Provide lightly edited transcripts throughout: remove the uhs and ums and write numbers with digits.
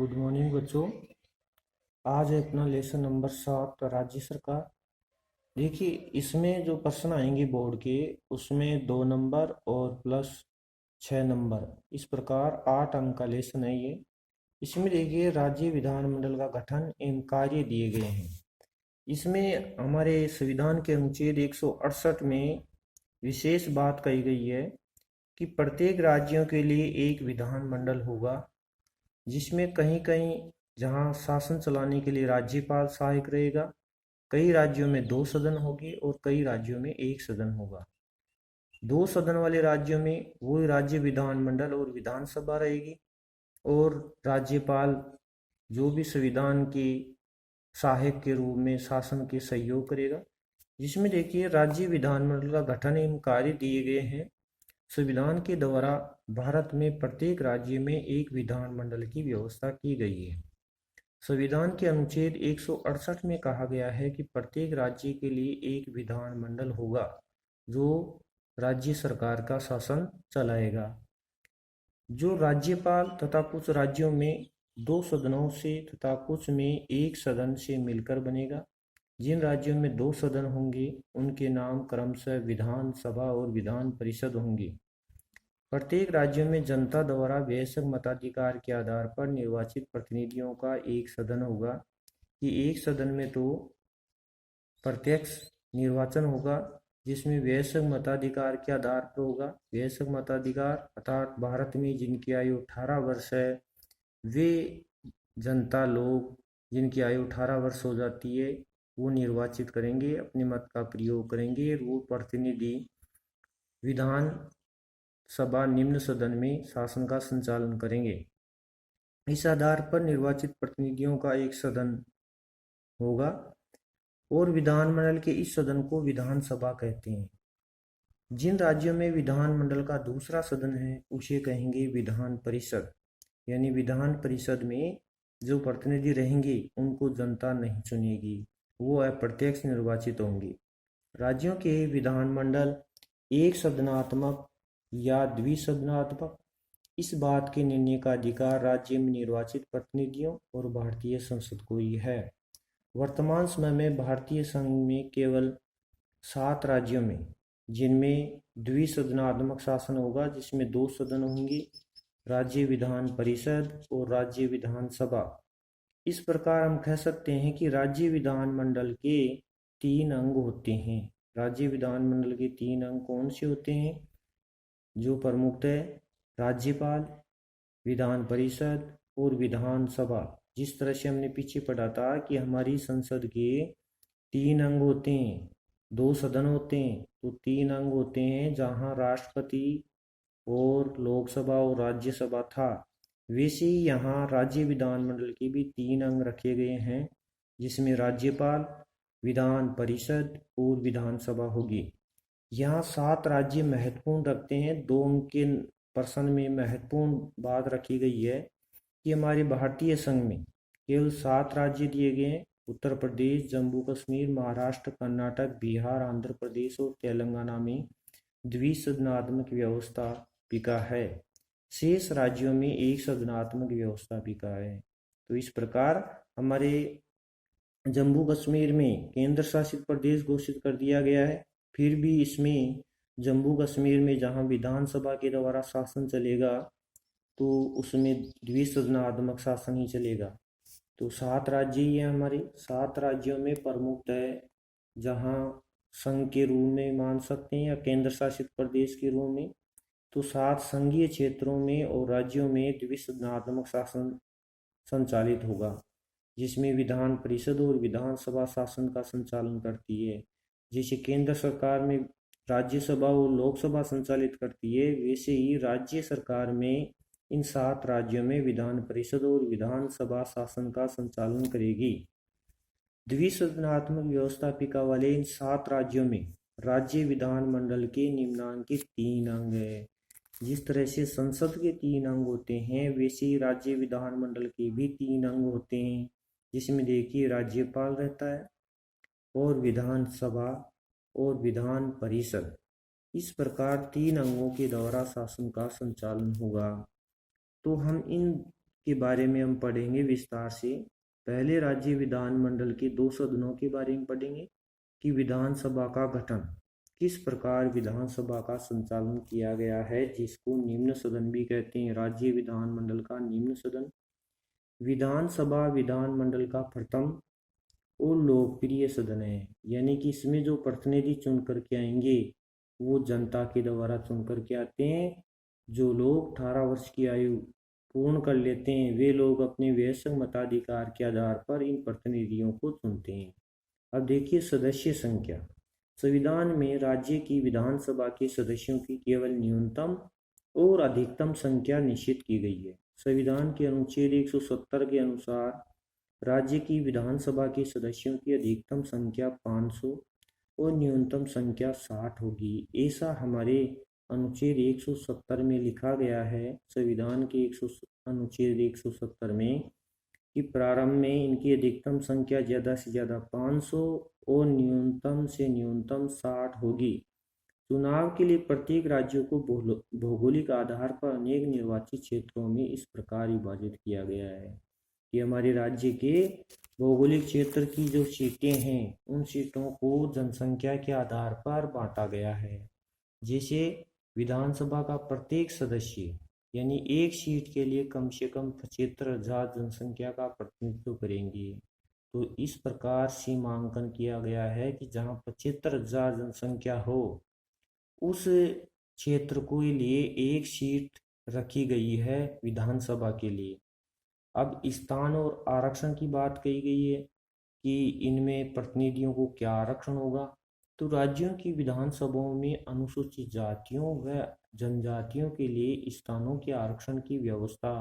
Good morning बच्चों। आज है अपना लेसन नंबर 7 राज्य सरकार। देखिए, इसमें जो प्रश्न आएंगे बोर्ड के, उसमें 2 नंबर और प्लस 6 नंबर, इस प्रकार 8 अंक का लेसन है ये। इसमें देखिए, राज्य विधानमंडल का गठन एवं कार्य दिए गए हैं। इसमें हमारे संविधान के अनुच्छेद 168 में विशेष बात कही गई है कि प्रत्येक राज्यों के लिए एक विधानमंडल होगा, जिसमें कहीं कहीं जहां शासन चलाने के लिए राज्यपाल सहायक रहेगा, कई राज्यों में 2 सदन होगी और कई राज्यों में 1 सदन होगा। 2 सदन वाले राज्यों में वो राज्य विधानमंडल और विधानसभा रहेगी, और राज्यपाल जो भी संविधान की सहायक के रूप में शासन के सहयोग करेगा। जिसमें देखिए, राज्य विधानमंडल का गठन एवं कार्य दिए गए हैं। संविधान के द्वारा भारत में प्रत्येक राज्य में एक विधानमंडल की व्यवस्था की गई है। संविधान के अनुच्छेद 168 में कहा गया है कि प्रत्येक राज्य के लिए एक विधानमंडल होगा, जो राज्य सरकार का शासन चलाएगा। जो राज्यपाल तथा कुछ राज्यों में 2 सदनों से तथा कुछ में 1 सदन से मिलकर बनेगा। जिन राज्यों में 2 सदन होंगे उनके नाम क्रमशः विधानसभा और विधान परिषद होंगे। प्रत्येक राज्य में जनता द्वारा वयस्क मताधिकार के आधार पर निर्वाचित प्रतिनिधियों का एक सदन होगा। कि एक सदन में तो प्रत्यक्ष निर्वाचन होगा, जिसमें वयस्क मताधिकार के आधार पर होगा। वयस्क मताधिकार अर्थात भारत में जिनकी आयु 18 वर्ष है, वे जनता लोग जिनकी आयु 18 वर्ष हो जाती है, वो निर्वाचित करेंगे, अपने मत का प्रयोग करेंगे। वो प्रतिनिधि विधान सभा निम्न सदन में शासन का संचालन करेंगे। इस आधार पर निर्वाचित प्रतिनिधियों का एक सदन होगा, और विधानमंडल के इस सदन को विधानसभा कहते हैं। जिन राज्यों में विधानमंडल का दूसरा सदन है उसे कहेंगे विधान परिषद। यानी विधान परिषद में जो प्रतिनिधि रहेंगे उनको जनता नहीं चुनेगी, वो अप्रत्यक्ष निर्वाचित होंगे। राज्यों के विधानमंडल एक सदनात्मक या द्विसदनात्मक, इस बात के निर्णय का अधिकार राज्य में निर्वाचित प्रतिनिधियों और भारतीय संसद को ही है। वर्तमान समय में भारतीय संघ में केवल 7 राज्यों में, जिनमें द्विसदनात्मक शासन होगा, जिसमें 2 सदन होंगे, राज्य विधान परिषद और राज्य विधानसभा। इस प्रकार हम कह सकते हैं कि राज्य विधानमंडल के 3 अंग होते हैं। राज्य विधानमंडल के 3 अंग कौन से होते हैं? जो प्रमुखतः राज्यपाल, विधान परिषद और विधानसभा। जिस तरह से हमने पीछे पढ़ा था कि हमारी संसद के 3 अंग होते हैं, 2 सदन होते हैं, तो 3 अंग होते हैं। जहाँ राष्ट्रपति और लोकसभा और राज्यसभा था, वैसे ही यहाँ राज्य विधानमंडल के भी 3 अंग रखे गए हैं, जिसमें राज्यपाल, विधान परिषद और विधानसभा होगी। यहाँ 7 राज्य महत्वपूर्ण रखते हैं। 2 अंक के प्रश्न में महत्वपूर्ण बात रखी गई है कि हमारे भारतीय संघ में केवल 7 राज्य दिए गए हैं। उत्तर प्रदेश, जम्मू कश्मीर, महाराष्ट्र, कर्नाटक, बिहार, आंध्र प्रदेश और तेलंगाना में द्विसदनात्मक व्यवस्थापिका है। शेष राज्यों में एक सदनात्मक व्यवस्थापिका है। तो इस प्रकार हमारे जम्मू कश्मीर में केंद्र शासित प्रदेश घोषित कर दिया गया है। फिर भी इसमें जम्मू कश्मीर में जहां विधानसभा के द्वारा शासन चलेगा, तो उसमें द्विसदनात्मक शासन ही चलेगा। तो 7 राज्य ही हैं हमारे। 7 राज्यों में प्रमुखतः जहां संघ के रूप में मान सकते हैं या केंद्र शासित प्रदेश के रूप में, तो 7 संघीय क्षेत्रों में और राज्यों में द्विसदनात्मक शासन संचालित होगा, जिसमें विधान परिषद और विधानसभा शासन का संचालन करती है। जैसे केंद्र सरकार में राज्यसभा और लोकसभा संचालित करती है, वैसे ही राज्य सरकार में इन 7 राज्यों में विधान परिषद और विधानसभा शासन का संचालन करेगी। द्विसदनात्मक व्यवस्थापिका वाले इन 7 राज्यों में राज्य विधानमंडल के निम्नांकित 3 अंग है। जिस तरह से संसद के 3 अंग होते हैं, वैसे ही राज्य विधानमंडल के भी 3 अंग होते हैं, जिसमें देखिए राज्यपाल रहता है और विधानसभा और विधान परिषद। इस प्रकार 3 अंगों के द्वारा शासन का संचालन होगा। तो हम इन के बारे में हम पढ़ेंगे विस्तार से। पहले राज्य विधानमंडल के 2 सदनों के बारे में पढ़ेंगे कि विधानसभा का गठन किस प्रकार विधानसभा का संचालन किया गया है, जिसको निम्न सदन भी कहते हैं। राज्य विधानमंडल का निम्न सदन। विधानसभा विधानमंडल का प्रथम और लोकप्रिय सदन है, यानी कि इसमें जो प्रतिनिधि चुन करके आएंगे वो जनता के द्वारा चुन करके आते हैं। जो लोग 18 वर्ष की आयु पूर्ण कर लेते हैं वे लोग अपने वयस्क मताधिकार के आधार पर इन प्रतिनिधियों को चुनते हैं। अब देखिए सदस्य संख्या। संविधान में राज्य की विधानसभा के सदस्यों की केवल न्यूनतम और अधिकतम संख्या निश्चित की गई है। संविधान के अनुच्छेद 170 के अनुसार राज्य की विधानसभा के सदस्यों की अधिकतम संख्या 500 और न्यूनतम संख्या 60 होगी। ऐसा हमारे अनुच्छेद 170 में लिखा गया है। संविधान के अनुच्छेद 170 में कि प्रारंभ में इनकी अधिकतम संख्या ज़्यादा से ज़्यादा 500 और न्यूनतम से न्यूनतम 60 होगी। चुनाव के लिए प्रत्येक राज्यों को भौगोलिक आधार पर अनेक निर्वाचित क्षेत्रों में इस प्रकार विभाजित किया गया है कि हमारे राज्य के भौगोलिक क्षेत्र की जो सीटें हैं उन सीटों को जनसंख्या के आधार पर बांटा गया है। जैसे विधानसभा का प्रत्येक सदस्य यानी एक सीट के लिए कम से कम 75,000 जनसंख्या का प्रतिनिधित्व करेंगे। तो इस प्रकार सीमांकन किया गया है कि जहां 75,000 जनसंख्या हो उस क्षेत्र के लिए एक सीट रखी गई है विधानसभा के लिए। अब स्थान और आरक्षण की बात कही गई है कि इनमें प्रतिनिधियों को क्या आरक्षण होगा। तो राज्यों की विधानसभाओं में अनुसूचित जातियों व जनजातियों के लिए स्थानों के आरक्षण की व्यवस्था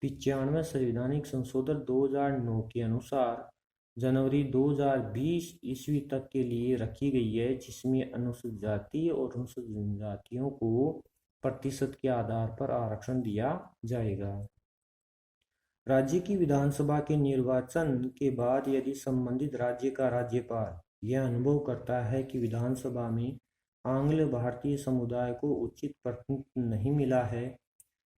95 संवैधानिक संशोधन 2009 के अनुसार जनवरी 2020 ईस्वी तक के लिए रखी गई है, जिसमें अनुसूचित जाति और अनुसूचित जनजातियों को प्रतिशत के आधार पर आरक्षण दिया जाएगा। राज्य की विधानसभा के निर्वाचन के बाद यदि संबंधित राज्य का राज्यपाल यह अनुभव करता है कि विधानसभा में आंग्ल भारतीय समुदाय को उचित प्रतिनिधित्व नहीं मिला है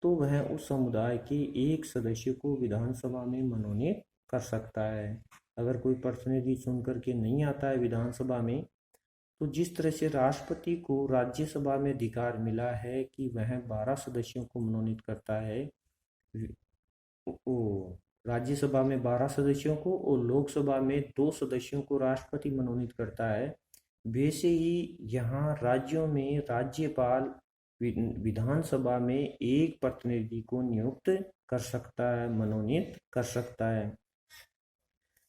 तो वह उस समुदाय के एक सदस्य को विधानसभा में मनोनीत कर सकता है। अगर कोई प्रतिनिधि चुन करके नहीं आता है विधानसभा में, तो जिस तरह से राष्ट्रपति को राज्यसभा में अधिकार मिला है कि वह 12 सदस्यों को मनोनीत करता है, राज्यसभा में 12 सदस्यों को और लोकसभा में 2 सदस्यों को राष्ट्रपति मनोनीत करता है, वैसे ही यहाँ राज्यों में राज्यपाल विधानसभा में एक प्रतिनिधि को नियुक्त कर सकता है, मनोनीत कर सकता है।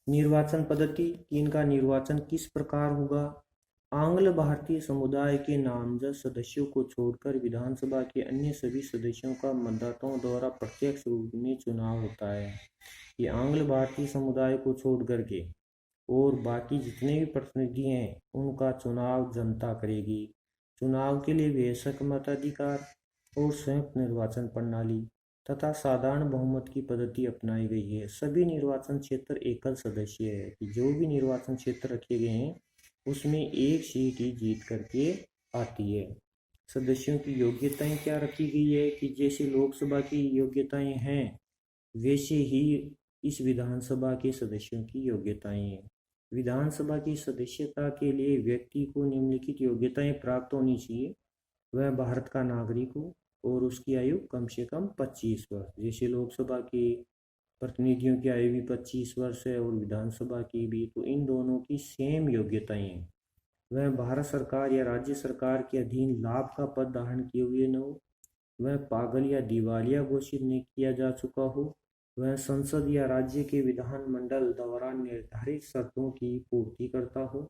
निर्वाचन पद्धति, इनका निर्वाचन किस प्रकार होगा। आंग्ल भारतीय समुदाय के नामजद सदस्यों को छोड़कर विधानसभा के अन्य सभी सदस्यों का मतदाताओं द्वारा प्रत्यक्ष रूप में चुनाव होता है। ये आंग्ल भारतीय समुदाय को छोड़ करके और बाकी जितने भी प्रतिनिधि हैं उनका चुनाव जनता करेगी। चुनाव के लिए वयस्क मताधिकार और संयुक्त निर्वाचन प्रणाली तथा साधारण बहुमत की पद्धति अपनाई गई है। सभी निर्वाचन क्षेत्र एकल सदस्य है कि जो भी निर्वाचन क्षेत्र रखे गए हैं उसमें एक सीट ही जीत करके आती है। सदस्यों की योग्यताएं क्या रखी गई है कि जैसे लोकसभा की योग्यताएं हैं वैसे ही इस विधानसभा के सदस्यों की योग्यताएं हैं। विधानसभा की सदस्यता के लिए व्यक्ति को निम्नलिखित योग्यताएं प्राप्त होनी चाहिए। वह भारत का नागरिक हो और उसकी आयु कम से कम 25 वर्ष। जैसे लोकसभा के प्रतिनिधियों की आयु भी 25 वर्ष है और विधानसभा की भी, तो इन दोनों की सेम योग्यताएं हैं। वह भारत सरकार या राज्य सरकार के अधीन लाभ का पद धारण किए हुए न हो, वह पागल या दिवालिया घोषित नहीं किया जा चुका हो, वह संसद या राज्य के विधानमंडल द्वारा निर्धारित शर्तों की पूर्ति करता हो।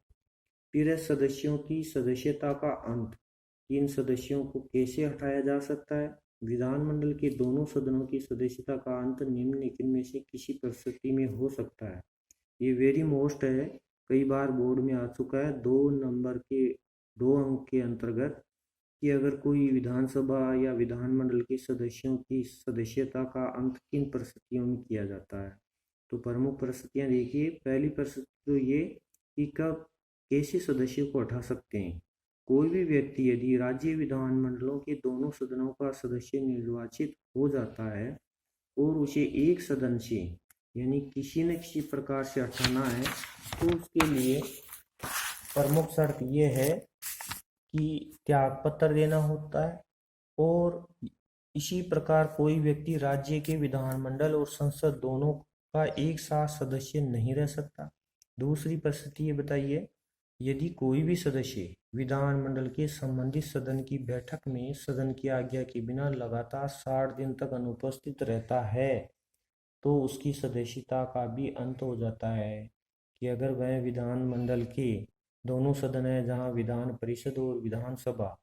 फिर सदस्यों की सदस्यता का अंत, इन सदस्यों को कैसे हटाया जा सकता है। विधानमंडल के दोनों सदनों की सदस्यता का अंत निम्नलिखित में से किसी परिस्थिति में हो सकता है। ये वेरी मोस्ट है, कई बार बोर्ड में आ चुका है 2 नंबर के 2 अंक के अंतर्गत कि अगर कोई विधानसभा या विधानमंडल के सदस्यों की सदस्यता का अंत किन परिस्थितियों में किया जाता है। तो प्रमुख परिस्थितियां देखिए। पहली परिस्थिति तो ये कि कब कैसे सदस्यों को हटा सकते हैं। कोई भी व्यक्ति यदि राज्य विधानमंडलों के दोनों सदनों का सदस्य निर्वाचित हो जाता है और उसे एक सदन से यानी किसी न किसी प्रकार से हटाना है, तो उसके लिए प्रमुख शर्त ये है कि त्यागपत्र देना होता है। और इसी प्रकार कोई व्यक्ति राज्य के विधानमंडल और संसद दोनों का एक साथ सदस्य नहीं रह सकता। दूसरी परिस्थिति ये बताइए, यदि कोई भी सदस्य विधानमंडल के संबंधित सदन की बैठक में सदन की आज्ञा के बिना लगातार 60 दिन तक अनुपस्थित रहता है, तो उसकी सदस्यता का भी अंत हो जाता है। कि अगर वह विधानमंडल के दोनों सदन है जहां विधान परिषद और विधानसभा,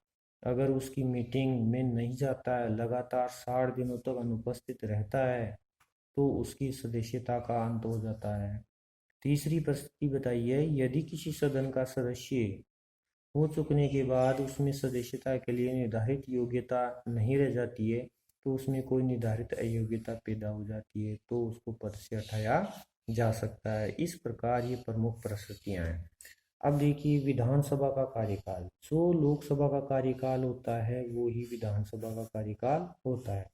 अगर उसकी मीटिंग में नहीं जाता है, लगातार 60 दिनों तक अनुपस्थित रहता है, तो उसकी सदस्यता का अंत हो जाता है। तीसरी परिस्थिति बताइए, यदि किसी सदन का सदस्य हो चुकने के बाद उसमें सदस्यता के लिए निर्धारित योग्यता नहीं रह जाती है, तो उसमें कोई निर्धारित अयोग्यता पैदा हो जाती है, तो उसको पद से हटाया जा सकता है। इस प्रकार ये प्रमुख परिस्थितियां हैं। अब देखिए विधानसभा का कार्यकाल। जो लोकसभा का कार्यकाल होता है वो ही विधानसभा का कार्यकाल होता है।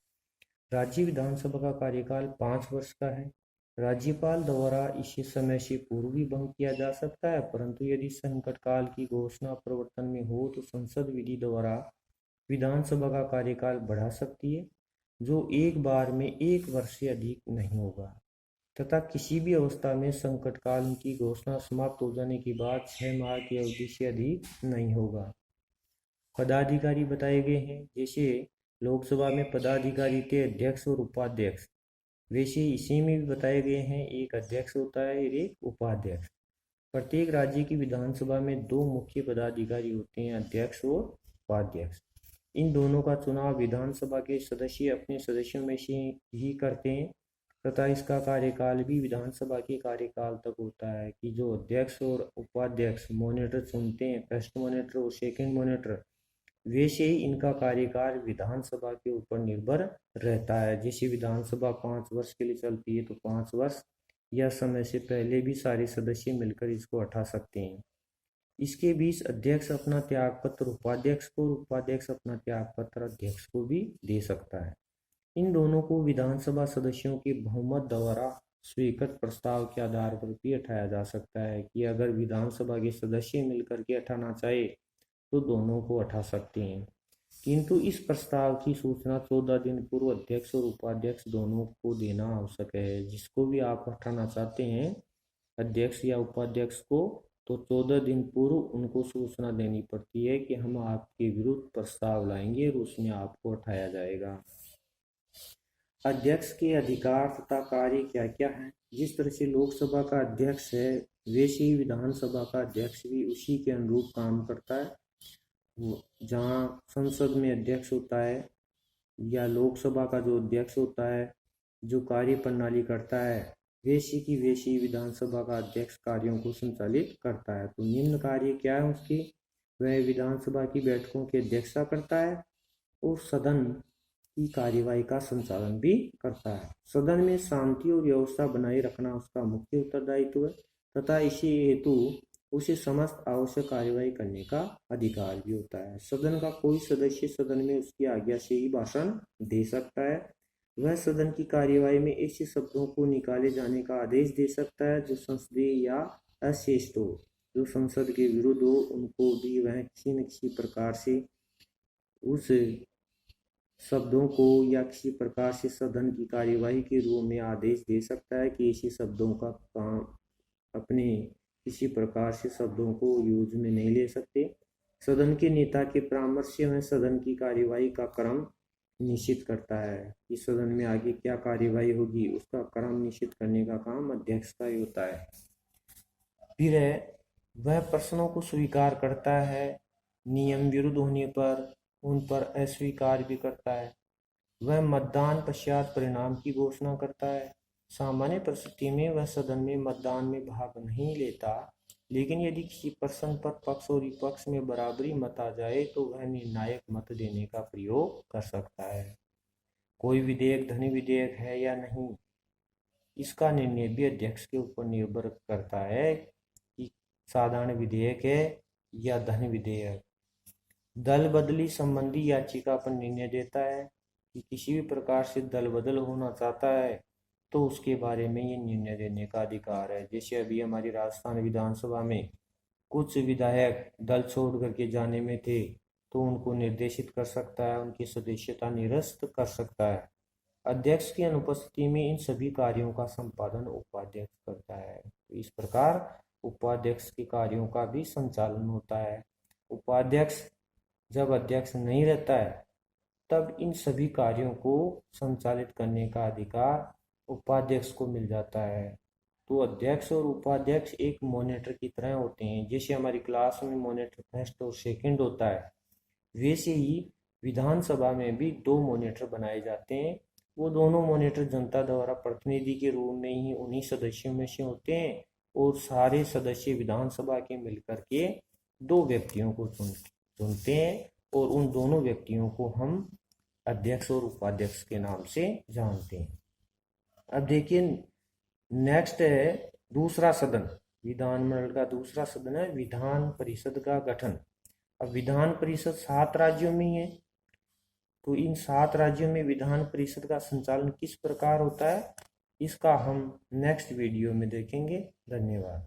राज्य विधानसभा का कार्यकाल 5 वर्ष का है। राज्यपाल द्वारा इसे समय से पूर्व भी भंग किया जा सकता है, परंतु यदि संकट काल की घोषणा प्रवर्तन में हो तो संसद विधि द्वारा विधानसभा का कार्यकाल बढ़ा सकती है, जो एक बार में 1 वर्ष से अधिक नहीं होगा, तथा किसी भी अवस्था में संकट काल की घोषणा समाप्त हो जाने के बाद 6 माह की अवधि से अधिक नहीं होगा। पदाधिकारी बताए गए हैं, जैसे लोकसभा में पदाधिकारी थे अध्यक्ष और उपाध्यक्ष, वैसे इसी में भी बताए गए हैं, एक अध्यक्ष होता है और एक उपाध्यक्ष। प्रत्येक राज्य की विधानसभा में 2 मुख्य पदाधिकारी होते हैं, अध्यक्ष और उपाध्यक्ष। इन दोनों का चुनाव विधानसभा के सदस्य अपने सदस्यों में से ही करते हैं, तथा इसका कार्यकाल भी विधानसभा के कार्यकाल तक होता है। कि जो अध्यक्ष और उपाध्यक्ष मॉनिटर चुनते हैं, फर्स्ट मॉनिटर और सेकंड मॉनिटर, वैसे ही इनका कार्यकाल विधानसभा के ऊपर निर्भर रहता है। जैसे विधानसभा 5 वर्ष के लिए चलती है, तो 5 वर्ष या समय से पहले भी सारे सदस्य मिलकर इसको हटा सकते हैं। इसके बीच अध्यक्ष अपना त्यागपत्र उपाध्यक्ष को और उपाध्यक्ष अपना त्यागपत्र अध्यक्ष को भी दे सकता है। इन दोनों को विधानसभा सदस्यों के बहुमत द्वारा स्वीकृत प्रस्ताव के आधार पर भी हटाया जा सकता है। कि अगर विधानसभा के सदस्य मिलकर के हटाना चाहे तो दोनों को हटा सकते हैं, किंतु इस प्रस्ताव की सूचना 14 दिन पूर्व अध्यक्ष और उपाध्यक्ष दोनों को देना आवश्यक है। जिसको भी आप हटाना चाहते हैं, अध्यक्ष या उपाध्यक्ष को, तो 14 दिन पूर्व उनको सूचना देनी पड़ती है कि हम आपके विरुद्ध प्रस्ताव लाएंगे और उसमें आपको हटाया जाएगा। अध्यक्ष के अधिकार तथा कार्य क्या क्या है। जिस तरह से लोकसभा का अध्यक्ष है, वैसे ही विधानसभा का अध्यक्ष भी उसी के अनुरूप काम करता है। जहाँ संसद में अध्यक्ष होता है या लोकसभा का जो अध्यक्ष होता है, जो कार्य प्रणाली करता है, वैसी की वैसी विधानसभा का अध्यक्ष कार्यों को संचालित करता है। तो निम्न कार्य क्या है उसकी, वह विधानसभा की बैठकों की अध्यक्षता करता है और सदन की कार्यवाही का संचालन भी करता है। सदन में शांति और व्यवस्था बनाए रखना उसका मुख्य उत्तरदायित्व है, तथा इसी हेतु उसे समस्त आवश्यक कार्यवाही करने का अधिकार भी होता है। सदन का कोई सदस्य सदन में उसकी आज्ञा से ही भाषण दे सकता है। वह सदन की कार्यवाही में ऐसे शब्दों को निकाले जाने का आदेश दे सकता है जो संसदीय या अशिष्ट हो, जो संसद के विरुद्ध हो, उनको भी वह किसी न किसी प्रकार से उस शब्दों को या किसी प्रकार से सदन की कार्यवाही के रूप में आदेश दे सकता है कि ऐसे शब्दों का काम अपने किसी प्रकार से शब्दों को यूज में नहीं ले सकते। सदन के नेता के परामर्श से वह सदन की कार्यवाही का क्रम निश्चित करता है कि सदन में आगे क्या कार्यवाही होगी, उसका क्रम निश्चित करने का काम अध्यक्ष का ही होता है। फिर वह प्रश्नों को स्वीकार करता है, नियम विरुद्ध होने पर उन पर अस्वीकार भी करता है। वह मतदान पश्चात परिणाम की घोषणा करता है। सामान्य परिस्थिति में वह सदन में मतदान में भाग नहीं लेता, लेकिन यदि किसी प्रश्न पर पक्ष और विपक्ष में बराबरी मत आ जाए तो वह निर्णायक मत देने का प्रयोग कर सकता है। कोई विधेयक धन विधेयक है या नहीं, इसका निर्णय भी अध्यक्ष के ऊपर निर्भर करता है कि साधारण विधेयक है या धन विधेयक। दल बदली संबंधी याचिका पर निर्णय देता है कि किसी भी प्रकार से दल बदल होना चाहता है तो उसके बारे में ये निर्णय देने का अधिकार है। जैसे अभी हमारी राजस्थान विधानसभा में कुछ विधायक दल छोड़ करके जाने में थे, तो उनको निर्देशित कर सकता है, उनकी सदस्यता निरस्त कर सकता है। अध्यक्ष की अनुपस्थिति में इन सभी कार्यों का संपादन उपाध्यक्ष करता है। तो इस प्रकार उपाध्यक्ष के कार्यों का भी संचालन होता है। उपाध्यक्ष जब अध्यक्ष नहीं रहता है तब इन सभी कार्यों को संचालित करने का अधिकार उपाध्यक्ष को मिल जाता है। तो अध्यक्ष और उपाध्यक्ष एक मॉनिटर की तरह होते हैं। जैसे हमारी क्लास में मॉनिटर फर्स्ट और सेकंड होता है, वैसे ही विधानसभा में भी दो मॉनिटर बनाए जाते हैं। वो दोनों मॉनिटर जनता द्वारा प्रतिनिधि के रूप में ही उन्हीं सदस्यों में से होते हैं और सारे सदस्य विधानसभा के मिलकर के दो व्यक्तियों को चुनते हैं और उन दोनों व्यक्तियों को हम अध्यक्ष और उपाध्यक्ष के नाम से जानते हैं। अब देखिए नेक्स्ट है दूसरा सदन। विधानमंडल का दूसरा सदन है विधान परिषद का गठन। अब विधान परिषद 7 राज्यों में है, तो इन 7 राज्यों में विधान परिषद का संचालन किस प्रकार होता है, इसका हम नेक्स्ट वीडियो में देखेंगे। धन्यवाद।